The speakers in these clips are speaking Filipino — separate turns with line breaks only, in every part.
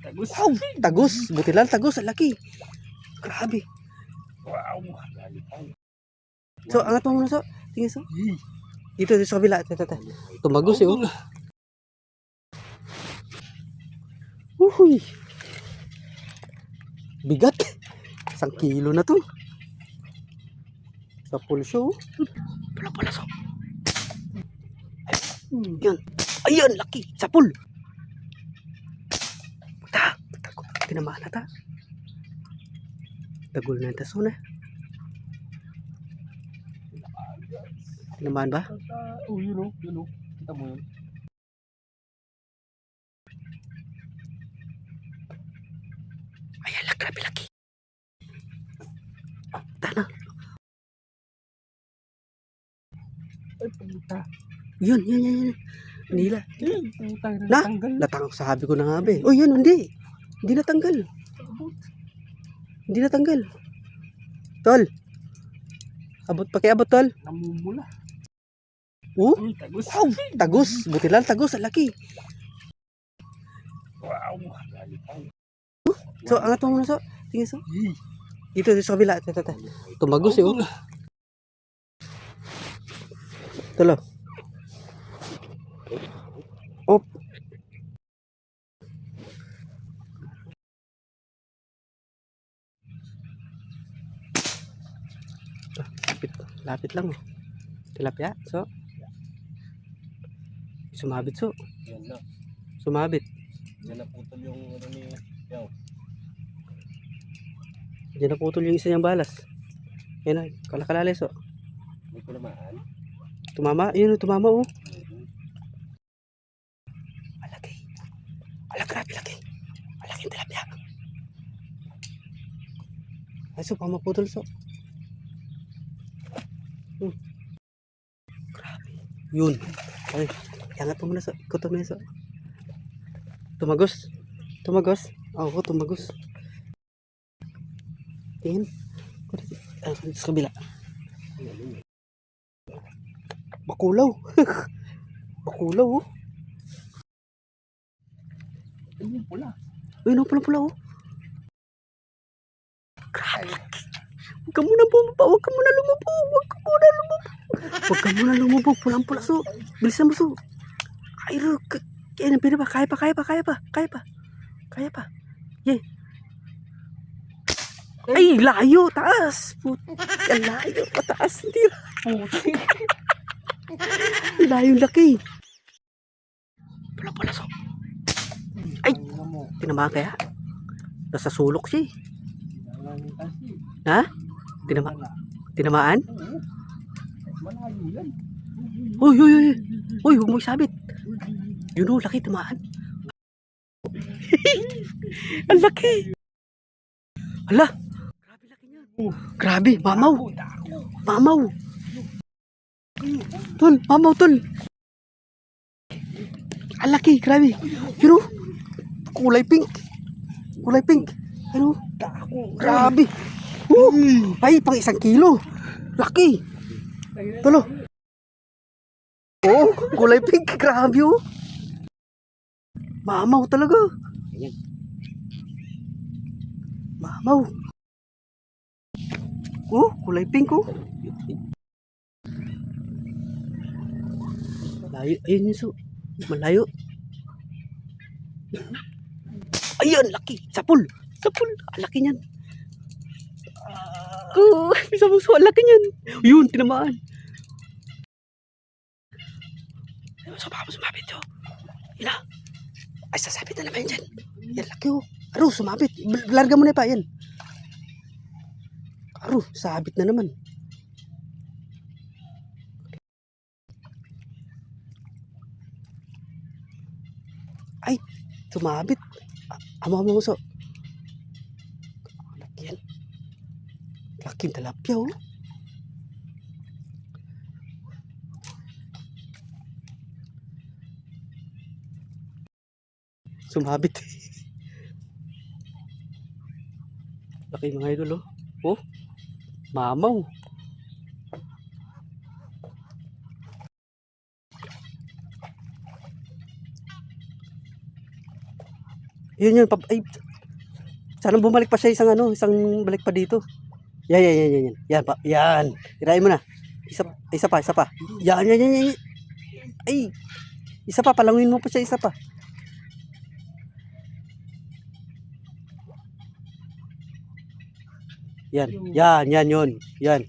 Tagus.
Wow, tagus. Buti lang tagus, ang laki. Grabe.
Wow.
So, angat mo muna so. Tingin so. Dito sa kabila. Tata. Tumagos eh. Oh. Uhuy. Bigat. 1 kilo na to. Sa pulso. Pula so. Yan. Ayan, laki. Sapul. Tinamaan na ta. Tagol na yung taso na. Tinamaan ba?
Oh, yun o. Kita mo yun.
Ayan, grabe laki. Tana.
Ay, pumunta.
Yun. Nila. Na?
Natanggal.
Latang sabi ko na nga ba eh. Oh, yun, hindi. Hindi natanggal. Hindi natanggal. Tol. Abot pa kaya abot, tol?
Namumula.
Oh?
Uy, tagus.
Wow, tagus. Buti lang tagus, ang laki.
Wow.
So, angat mo muna so. Tingin so. Dito sa kabila. Tata. Tumagos eh. Oh. Tolo. Oh. Lapit lang oh. Tilapia. So. Sumabit so.
Yan na.
Sumabit.
Yan na putol yung ano ni Yaw.
Diyan naputol yung isa niyang balas. Yan na. Kalakalalis oh.
May kulamaan.
Tumama. Yun tumama oh. Alaki. Grabe laki. Malaking tilapia. Ay so pamaputol so. Grabe. Yun. Ay. Yangat mo muna so. Ikutan mo yun so. Tumagos. Oo, tumagos. Tingin. Sa kabila. Bakulaw. Bakulaw oh.
Ayun, pula.
Ayun oh, pula oh. Grabe. Huwag ka muna bumaba. Huwag ka muna lumubog. Pulang-pula so. Bilisan mo so. Ay, pwede ba? Kaya pa. Yay. Ay, layo. Taas. Ang layo. Pataas. Hindi. Layo laki. Pula so. Ay. Tinamaan kaya? Nasa sulok siya. Ha? Tinamaan?
Malayo yan.
Uy, huwag mo isabit. Yun o, laki, tamaan. Ang laki. Hala. Grabe laki niyan. Grabe, mamaw. Tol. Ang laki, grabe. Yun o. Kulay pink. Ano? Grabe. Ay, pang 1 kilo. Laki. Tolo. Oh, kulay pink. Grabe oh. Mamaw talaga. Mamaw. Oh, kulay pink oh. Layo. Ayun yun so. Malayo. Ayun, laki. Sapul. Laki niyan. Bisa mo so, laki niyan. Yun, tinamaan. Sumabit oh. Ina. Ay, sasabit na naman dyan. Yan, laki oh. Aro, sumabit. Larga mo na pa, yan. Aro, sabit na naman. Ay, sumabit. Amo so. Laki yan. Laking tilapia oh. Sumabit. Laki mga idol oh. Oh. Mamaw. Yun. Ay, sana bumalik pa siya isang balik pa dito. Yan. Yan pa. Yan. Tirahin mo na. Isa pa. Yan. Ay, isa pa. Palangin mo pa siya, isa pa. Yan. Yun. Yan.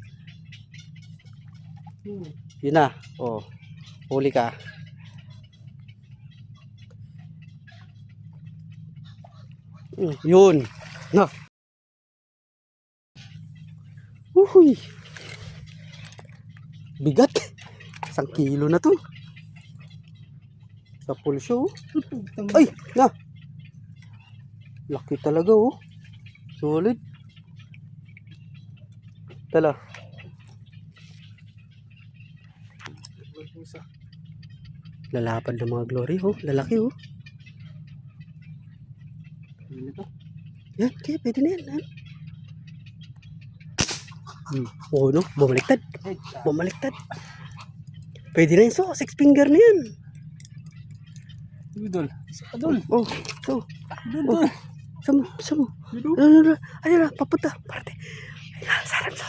Yun na. Oh. Huli ka. Yun. Na. Uhuy. Bigat. 1 kilo na to. Sa pulso. Ay, na. Laki talaga oh. Solid. Tala. Lalapad ng mga glory oh. Lalaki oh. Yan, kaya pwede na yan. Oo no, bumaliktad. Pwede na yun so, 6 finger na yan.
Idol. Idol.
Oh, so.
Idol.
Sama. Ano na, papunta. Parte. Ayan, sarap so.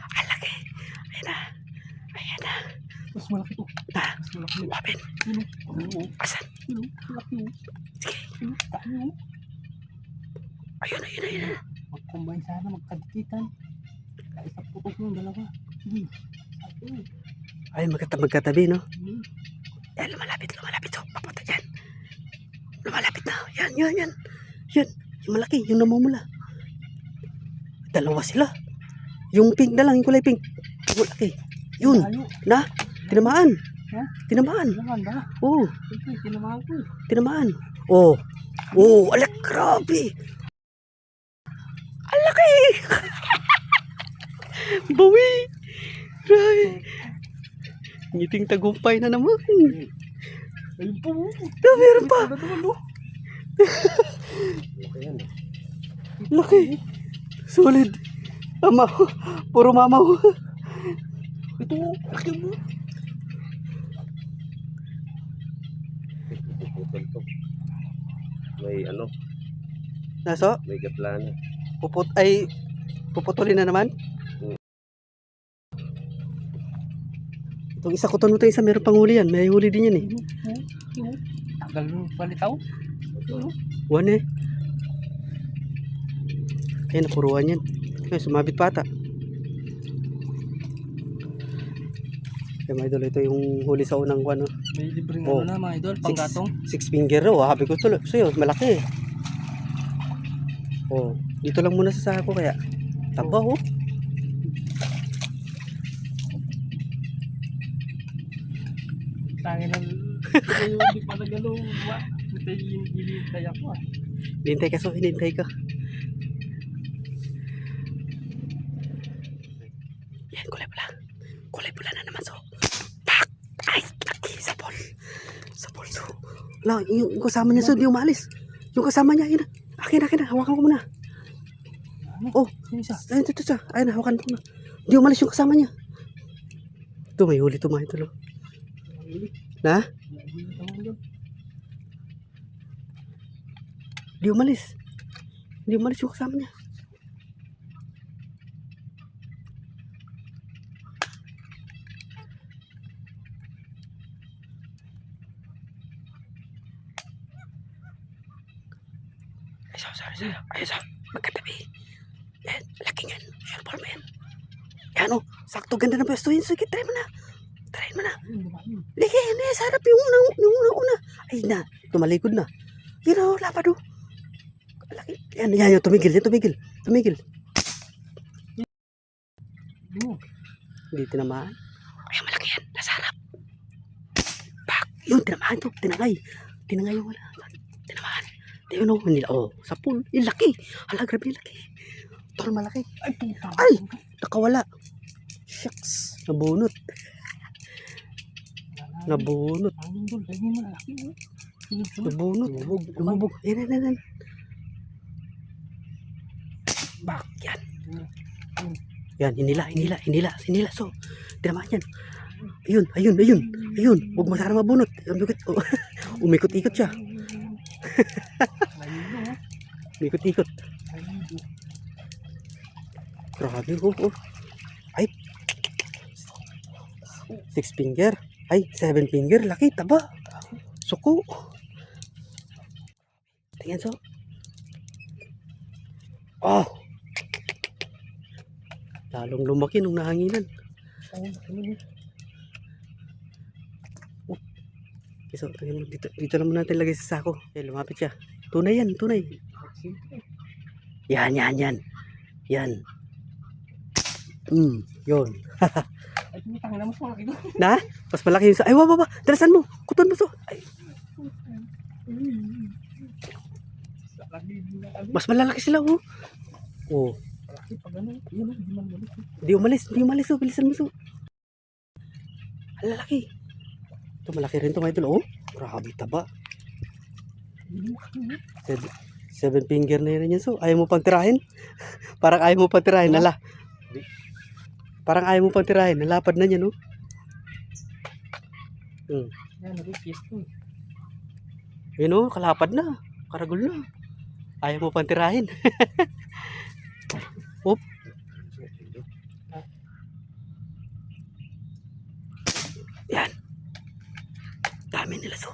Ang laki. Ayan na.
Mas malaki to. Mas malaki.
Wapin. Asan?
Malaki.
Sige. Ayun.
Mag-combine sana, magkadikitan. Kaya isa putok yung dalawa. Sige.
Ay, magkatabi, no? Yan, lumalapit. So, papunta dyan. Lumalapit na. Yan. Yan. Yung malaki, yung namumula. Dalawa sila. Yung pink na lang, yung kulay pink. Yung malaki. Yun. Na, tinamaan.
Ha?
Tinamaan.
Tinamaan ba?
Oo.
Tinamaan ko.
Tinamaan. Alak, grabe. Alaki. Bawi. Grabe. Ngiting tagumpay na naman.
Ayun po.
Meron pa. Laki. Solid. Puro mamaw.
Ito, laki mo. May
Naso?
may gaplana.
Puputulin na naman. Itong isa ko ito isa meron pang huli yan. May huli din yan eh.
Tagal mo palitaw.
One eh. Kaya napuruan yan. Kaya sumabit pata. Kaya mga idol, ito yung huli sa unang one.
May libreng
Oh.
na mga idol, panggatong.
6 finger raw. Habi ko tuloy. So yun, malaki eh. Dito lang muna sa sako kaya. Taba oh.
Tangin ng hindi pa nagalo. Hintay ako.
Hinintay ka so, hinintay ka. Yan, kulay pula. Kulay pula na naman so. Tak! Ay, laki sa ball. Sa ball so. Wala, yung kasama niya so, di umalis. Yung kasama niya, yun. Akin, hawakan ko muna. Oh, ayun, ito siya. Ayun, hawakan ko muna. Di umalis yung kasama niya. Ito, may huli ito mga ito. Na? Di umalis. Di umalis yung kasama niya. Sorry. Ayun, magkatabi. Yan, laki yan. Sure ball man. Yan o, sakto ganda ng pwesto yun. Sige, try mo na. Lagi, sarap yung una. Ay na, tumalikod na. Yan o, lapad o. Laki. Yan, tumigil. Hindi tinamaan. Ay, malaki yan. Nasa harap. Bak, yun, tinamaan to. Tinangay yung wala. Tinamaan. Yun o, sa pool. Yung laki. Hala, grabe yung laki. Tol, malaki. Ay, nakawala. Shucks, nabunot. Nabunot. Lumubog. Yan. Bak, yan. Yan, hinila. So, tinamaan yan. Ayun. Huwag mo sana mabunot. Umikot-ikot siya.
Nahilo, oh.
Ikot-ikot.
Nahilo.
Grabe, oh. Ay. 6 finger. Ay, 7 finger. Laki, taba. Suko. Tingnan so. Oh. Lalong lumaki nung nahanginan.
Ay, ano,
So, tingnan mo, dito lang muna natin lagay sa sako. Eh, lumapit siya. Tunay yan, tunay.
siyempre.
Yan. Yan. Yun.
Ay, tumitang na mas malaki doon.
Na? Mas malaki yung sa... Ay, waba. Dalasan mo. Kuton mo so. Ay,
Lagi na kami.
mas malalaki sila, oh. Oh.
Malaki pag ano. Yun, hindi man malaki.
Hindi umalis, oh. Bilisan mo so. Ang lalaki. Ito, malaki rin ito, mga idol, oh. Grabe, taba.
Hindi malaki.
7 finger na yun yan, so. Ayaw mo pang tirahin? Parang ayaw mo pang tirahin, ala. Parang ayaw mo pang tirahin. Nalapad na niya, no?
Yan, nag-kiss to.
Yun, oh. Kalapad na. Karagol na. Ayaw mo pang tirahin. Oop. Yan. Dami nila, so.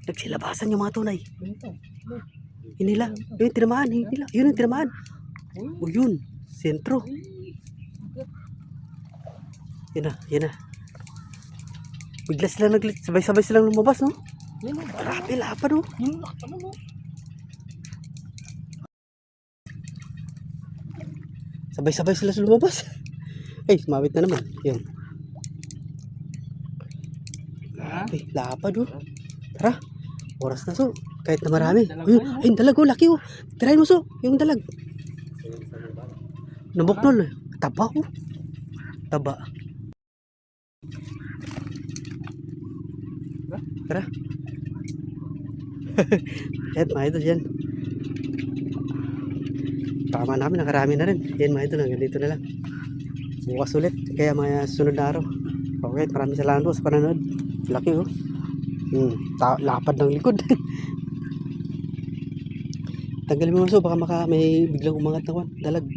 Nagsilabasan yung mga tunay.
Ganito.
Yun nila. Yun, tinamaan. Yun nila. Yun, yung tinamaan. O yun. Sentro. Yun na. Bigla sila sabay-sabay silang lumabas, no?
Yan, oh.
Grabe, lapad, no?
Yung laki pa mo.
Sabay-sabay sila lumabas. Ay, sumawit na naman. Yun. Grabe, lapad, oh. Tara. Oras na, so. Kahit na marami. Ay, dalag, oh. Laki, oh. Tirahin mo, so. Yung dalag. Nabuknol, eh. Taba, oh. Taba. Tara. Yan, mga idol, yan. Tama namin, nakarami na rin. Yan, mga idol, hanggang dito na lang. Bukas ulit, kaya mga sunod na araw. Okay, maraming salamat po sa panonood. Laki, oh. Lapad ng likod. Tanggalin mo, so, baka may biglang umangat na dalag.